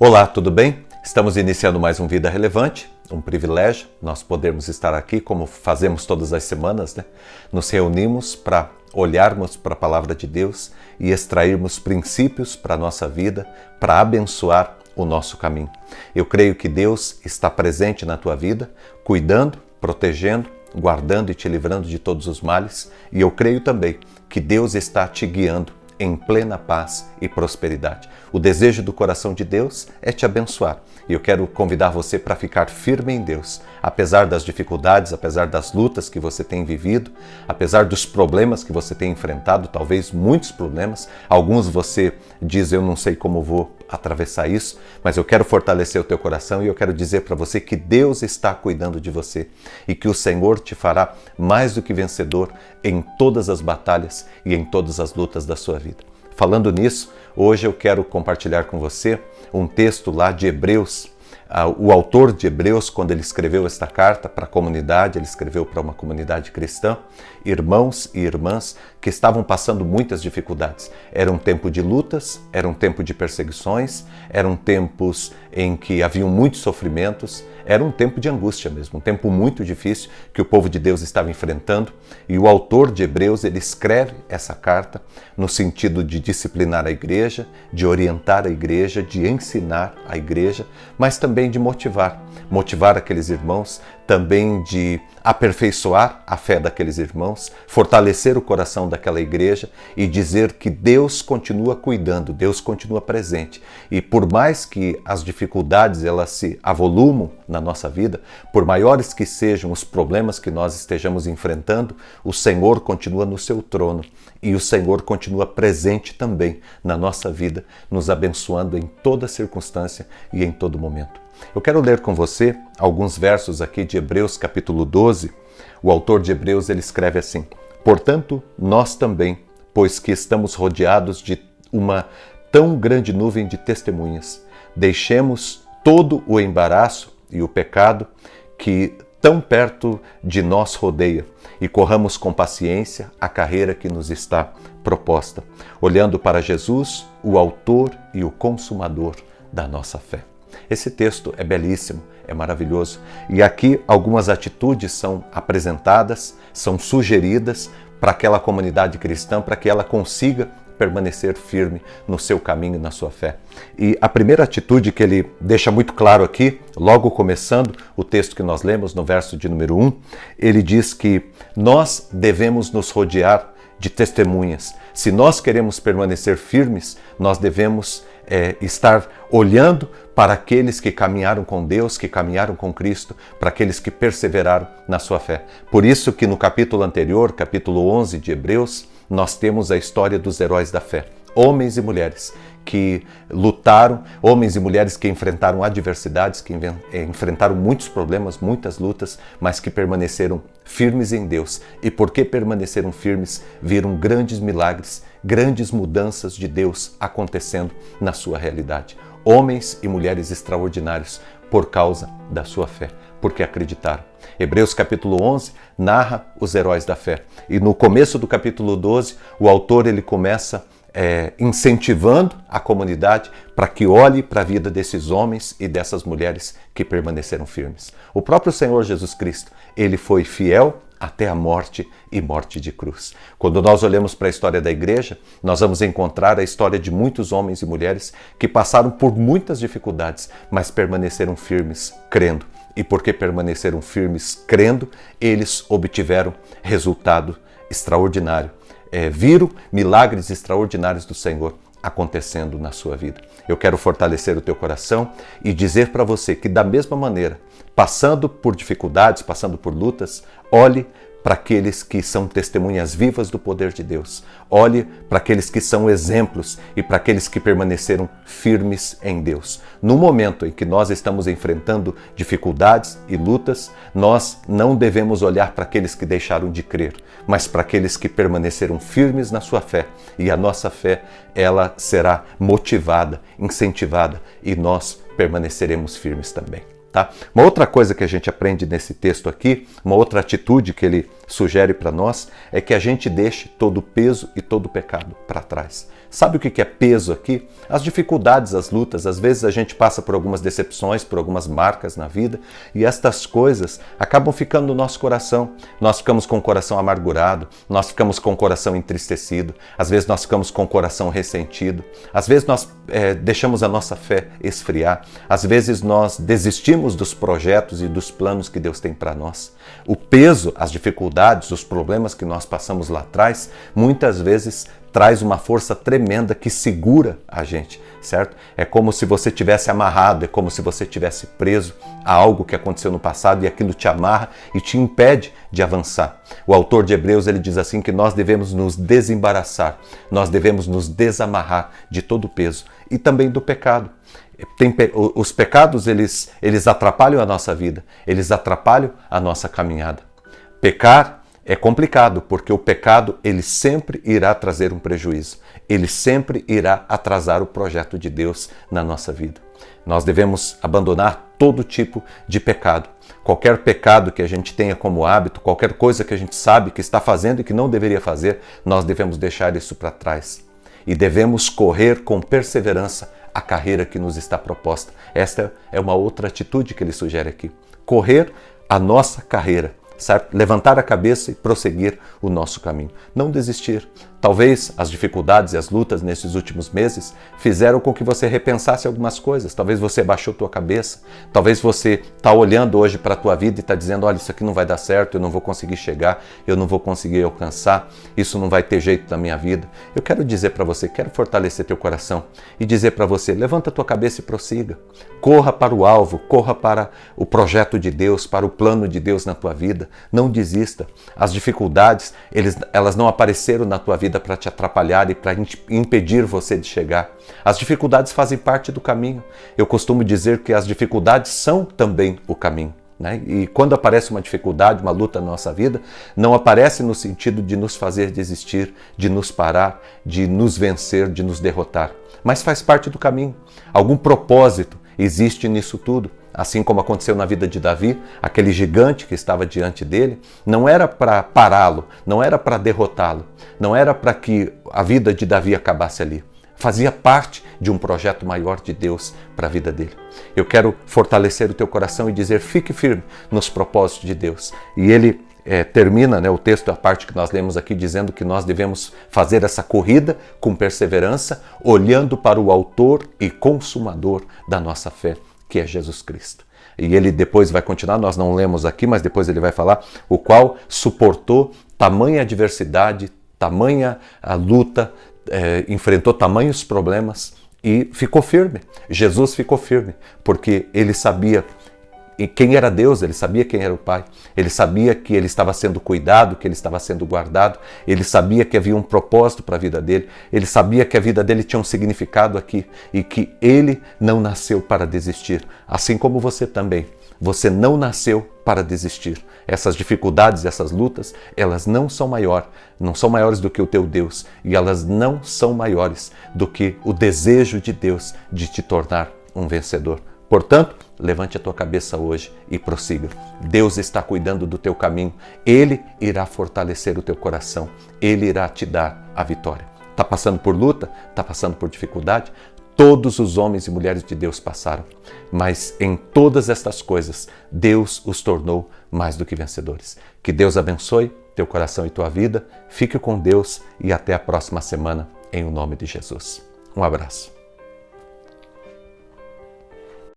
Olá, tudo bem? Estamos iniciando mais um Vida Relevante, um privilégio nós podermos estar aqui como fazemos todas as semanas, né? Nos reunimos para olharmos para a Palavra de Deus e extrairmos princípios para a nossa vida, para abençoar o nosso caminho. Eu creio que Deus está presente na tua vida, cuidando, protegendo, guardando e te livrando de todos os males, e eu creio também que Deus está te guiando em plena paz e prosperidade. O desejo do coração de Deus é te abençoar. E eu quero convidar você para ficar firme em Deus, apesar das dificuldades, apesar das lutas que você tem vivido, apesar dos problemas que você tem enfrentado, talvez muitos problemas. Alguns você diz, eu não sei como vou atravessar isso, mas eu quero fortalecer o teu coração e eu quero dizer para você que Deus está cuidando de você e que o Senhor te fará mais do que vencedor em todas as batalhas e em todas as lutas da sua vida. Falando nisso, hoje eu quero compartilhar com você um texto lá de Hebreus. O autor de Hebreus, quando ele escreveu esta carta para a comunidade, ele escreveu para uma comunidade cristã, irmãos e irmãs que estavam passando muitas dificuldades. Era um tempo de lutas, era um tempo de perseguições, eram tempos em que haviam muitos sofrimentos, era um tempo de angústia mesmo, um tempo muito difícil que o povo de Deus estava enfrentando. E o autor de Hebreus, ele escreve essa carta no sentido de disciplinar a igreja, de orientar a igreja, de ensinar a igreja, mas também de motivar aqueles irmãos, também de aperfeiçoar a fé daqueles irmãos, fortalecer o coração daquela igreja e dizer que Deus continua cuidando, Deus continua presente. E por mais que as dificuldades elas se avolumam na nossa vida, por maiores que sejam os problemas que nós estejamos enfrentando, o Senhor continua no seu trono e o Senhor continua presente também na nossa vida, nos abençoando em toda circunstância e em todo momento. Eu quero ler com você alguns versos aqui de Hebreus capítulo 12. O autor de Hebreus ele escreve assim: portanto, nós também, pois que estamos rodeados de uma tão grande nuvem de testemunhas, deixemos todo o embaraço e o pecado que tão perto de nós rodeia e corramos com paciência a carreira que nos está proposta, olhando para Jesus, o autor e o consumador da nossa fé. Esse texto é belíssimo, é maravilhoso. E aqui algumas atitudes são apresentadas, são sugeridas para aquela comunidade cristã, para que ela consiga permanecer firme no seu caminho e na sua fé. E a primeira atitude que ele deixa muito claro aqui, logo começando o texto que nós lemos, no verso de número 1, ele diz que nós devemos nos rodear de testemunhas. Se nós queremos permanecer firmes, nós devemos estar olhando para aqueles que caminharam com Deus, que caminharam com Cristo, para aqueles que perseveraram na sua fé. Por isso que no capítulo anterior, capítulo 11 de Hebreus, nós temos a história dos heróis da fé. Homens e mulheres que lutaram, homens e mulheres que enfrentaram adversidades, que enfrentaram muitos problemas, muitas lutas, mas que permaneceram firmes em Deus. E porque permaneceram firmes, viram grandes milagres, grandes mudanças de Deus acontecendo na sua realidade. Homens e mulheres extraordinários por causa da sua fé, porque acreditaram. Hebreus capítulo 11 narra os heróis da fé. E no começo do capítulo 12, o autor ele começa incentivando a comunidade para que olhe para a vida desses homens e dessas mulheres que permaneceram firmes. O próprio Senhor Jesus Cristo, ele foi fiel até a morte e morte de cruz. Quando nós olhamos para a história da igreja, nós vamos encontrar a história de muitos homens e mulheres que passaram por muitas dificuldades, mas permaneceram firmes crendo. E porque permaneceram firmes crendo, eles obtiveram resultado extraordinário. Viram milagres extraordinários do Senhor acontecendo na sua vida. Eu quero fortalecer o teu coração e dizer para você que da mesma maneira, passando por dificuldades, passando por lutas, olhe para aqueles que são testemunhas vivas do poder de Deus. Olhe para aqueles que são exemplos e para aqueles que permaneceram firmes em Deus. No momento em que nós estamos enfrentando dificuldades e lutas, nós não devemos olhar para aqueles que deixaram de crer, mas para aqueles que permaneceram firmes na sua fé. E a nossa fé, ela será motivada, incentivada e nós permaneceremos firmes também. Tá? Uma outra coisa que a gente aprende nesse texto aqui, uma outra atitude que ele sugere para nós, é que a gente deixe todo o peso e todo o pecado para trás. Sabe o que é peso aqui? As dificuldades, as lutas. Às vezes a gente passa por algumas decepções, por algumas marcas na vida e estas coisas acabam ficando no nosso coração. Nós ficamos com o coração amargurado, nós ficamos com o coração entristecido, às vezes nós ficamos com o coração ressentido, às vezes nós deixamos a nossa fé esfriar, às vezes nós desistimos dos projetos e dos planos que Deus tem para nós. O peso, as dificuldades, os problemas que nós passamos lá atrás, muitas vezes traz uma força tremenda que segura a gente, certo? É como se você tivesse amarrado, é como se você tivesse preso a algo que aconteceu no passado e aquilo te amarra e te impede de avançar. O autor de Hebreus, ele diz assim que nós devemos nos desembaraçar, nós devemos nos desamarrar de todo o peso e também do pecado. Os pecados, eles atrapalham a nossa vida, eles atrapalham a nossa caminhada. Pecar é complicado, porque o pecado, ele sempre irá trazer um prejuízo. Ele sempre irá atrasar o projeto de Deus na nossa vida. Nós devemos abandonar todo tipo de pecado. Qualquer pecado que a gente tenha como hábito, qualquer coisa que a gente sabe que está fazendo e que não deveria fazer, nós devemos deixar isso para trás. E devemos correr com perseverança a carreira que nos está proposta. Esta é uma outra atitude que ele sugere aqui. Correr a nossa carreira. Certo? Levantar a cabeça e prosseguir o nosso caminho. Não desistir. Talvez as dificuldades e as lutas nesses últimos meses fizeram com que você repensasse algumas coisas. Talvez você baixou tua cabeça. Talvez você está olhando hoje para a tua vida e está dizendo, olha, isso aqui não vai dar certo, eu não vou conseguir chegar, eu não vou conseguir alcançar, isso não vai ter jeito na minha vida. Eu quero dizer para você, quero fortalecer teu coração e dizer para você, levanta tua cabeça e prossiga. Corra para o alvo, corra para o projeto de Deus, para o plano de Deus na tua vida. Não desista. As dificuldades, elas não apareceram na tua vida para te atrapalhar e para impedir você de chegar. As dificuldades fazem parte do caminho. Eu costumo dizer que as dificuldades são também o caminho. Né? E quando aparece uma dificuldade, uma luta na nossa vida, não aparece no sentido de nos fazer desistir, de nos parar, de nos vencer, de nos derrotar. Mas faz parte do caminho. Algum propósito existe nisso tudo. Assim como aconteceu na vida de Davi, aquele gigante que estava diante dele, não era para pará-lo, não era para derrotá-lo, não era para que a vida de Davi acabasse ali. Fazia parte de um projeto maior de Deus para a vida dele. Eu quero fortalecer o teu coração e dizer, fique firme nos propósitos de Deus. E ele termina o texto, a parte que nós lemos aqui, dizendo que nós devemos fazer essa corrida com perseverança, olhando para o autor e consumador da nossa fé, que é Jesus Cristo. E ele depois vai continuar, nós não lemos aqui, mas depois ele vai falar, o qual suportou tamanha adversidade, tamanha luta, enfrentou tamanhos problemas e ficou firme. Jesus ficou firme, porque ele sabia quem era Deus, ele sabia quem era o Pai, ele sabia que ele estava sendo cuidado, que ele estava sendo guardado, ele sabia que havia um propósito para a vida dele, ele sabia que a vida dele tinha um significado aqui e que ele não nasceu para desistir, assim como você também. Você não nasceu para desistir. Essas dificuldades, essas lutas, elas não são maiores do que o teu Deus e elas não são maiores do que o desejo de Deus de te tornar um vencedor. Portanto, levante a tua cabeça hoje e prossiga. Deus está cuidando do teu caminho. Ele irá fortalecer o teu coração. Ele irá te dar a vitória. Está passando por luta? Está passando por dificuldade? Todos os homens e mulheres de Deus passaram. Mas em todas estas coisas, Deus os tornou mais do que vencedores. Que Deus abençoe teu coração e tua vida. Fique com Deus e até a próxima semana, em o nome de Jesus. Um abraço.